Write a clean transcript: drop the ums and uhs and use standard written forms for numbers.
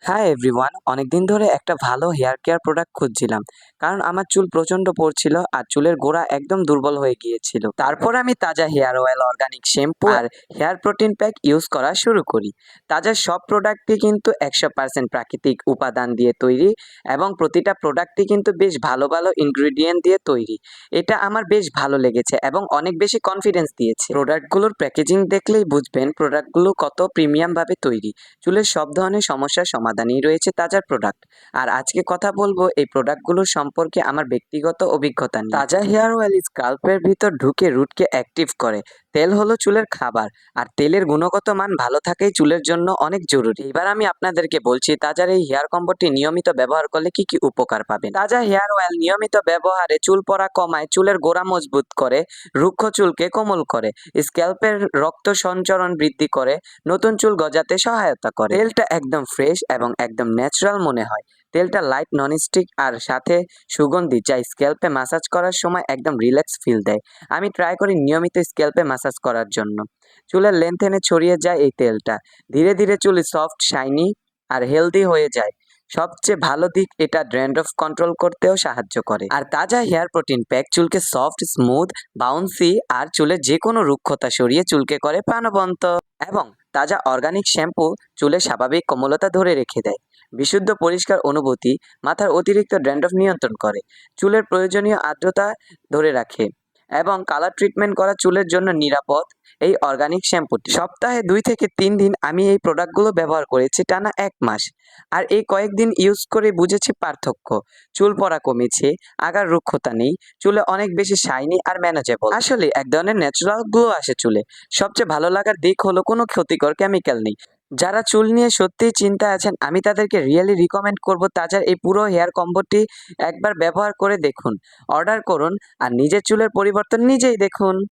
Hi everyone, অনেকদিন ধরে একটা ভালো হেয়ার কেয়ার প্রোডাক্ট খুঁজছিলাম। কারণ আমার চুল প্রচন্ড পড়ছিল আর চুলের গোড়া একদম দুর্বল হয়ে গিয়েছিল। তারপর আমি তাজা হেয়ার অয়েল, অর্গানিক শ্যাম্পু আর হেয়ার প্রোটিন প্যাক ইউজ করা শুরু করি। তাজা সব প্রোডাক্টই কিন্তু 100% প্রাকৃতিক উপাদান দিয়ে তৈরি এবং প্রতিটা প্রোডাক্টই কিন্তু বেশ ভালো ভালো ইনগ্রিডিয়েন্ট দিয়ে তৈরি। এটা আমার বেশ ভালো লেগেছে এবং অনেক বেশি কনফিডেন্স দিয়েছে। প্রোডাক্টগুলোর প্যাকেজিং দেখলেই বুঝবেন প্রোডাক্টগুলো কত প্রিমিয়াম ভাবে তৈরি। চুলের সব ধরনের সমস্যার সমাধানই রয়েছে তাজার প্রোডাক্ট। আর আজকে কথা বলবো এই প্রোডাক্টগুলোর সম্পর্কে আমার ব্যক্তিগত অভিজ্ঞতা নিয়ে। তাজা হেয়ার অয়েল স্ক্যাল্পের ভিতর ঢুকে রুটকে অ্যাক্টিভ করে। তেল হলো চুলের খাবার, আর তেলের গুণগত মান ভালো থাকাই চুলের জন্য অনেক জরুরি। এবার আমি আপনাদেরকে বলছি তাজার এই হেয়ার কম্বোটি নিয়মিত ব্যবহার করলে কি কি উপকার পাবেন। তাজা হেয়ার অয়েল নিয়মিত ব্যবহারে চুল পড়া কমায়, চুলের গোড়া মজবুত করে, রুক্ষ চুলকে কোমল করে, স্ক্যাল্পের রক্ত সঞ্চরণ বৃদ্ধি করে, নতুন চুল গজাতে সহায়তা করে। তেলটা একদম ফ্রেশ এবং একদম ন্যাচারাল মনে হয়। তেলটা লাইট ননস্টিক আর সাথে সুগন্ধি, যা স্ক্যাল্পে ম্যাসাজ করার সময় একদম রিল্যাক্স ফিল দেয়। আমি ট্রাই করি নিয়মিত স্ক্যাল্পে ম্যাসাজ করার জন্য। চুলের লেন্থেনে ছড়িয়ে যায় এই তেলটা, ধীরে ধীরে চুল সফট, শাইনি আর হেলদি হয়ে যায়। সবচেয়ে ভালো দিক, এটা ড্যান্ড্রফ কন্ট্রোল করতেও সাহায্য করে। আর তাজা হেয়ার প্রোটিন প্যাক চুলকে সফট, স্মুথ, বাউন্সি আর চুলের যে কোনো রুক্ষতা সরিয়ে চুলকে করে প্রাণবন্ত। এবং তাজা অর্গানিক শ্যাম্পু চুলের স্বাভাবিক কোমলতা ধরে রেখে দেয়। বিশুদ্ধ পরিষ্কার অনুভূতি মাথার অতিরিক্ত ড্যান্ড্রফ নিয়ন্ত্রণ করে, চুলের প্রয়োজনীয় আর্দ্রতা ধরে রাখে এবং কালার ট্রিটমেন্ট করা চুলের জন্য নিরাপদ। এই অর্গানিক শ্যাম্পুটি সপ্তাহে 2 থেকে 3 দিন আমি এই প্রোডাক্টগুলো ব্যবহার করেছি টানা 1 মাস। আর এই কয়েকদিন ইউজ করে বুঝেছি পার্থক্য। চুল পড়া কমেছে, আগার রুক্ষতা নেই, চুলে অনেক বেশি শাইনি আর ম্যানেজেবল। আসলে এক ধরনের ন্যাচারাল গ্লো আসে চুলে। সবচেয়ে ভালো লাগার দিক হলো কোনো ক্ষতিকর কেমিক্যাল নেই। যারা চুল নিয়ে সত্যিই চিন্তায় আছেন, আমি তাদেরকে রিয়েলি রিকমেন্ড করব তাজার এই পুরো হেয়ার কম্বোটি একবার ব্যবহার করে দেখুন, অর্ডার করুন আর নিজের চুলের পরিবর্তন নিজেই দেখুন।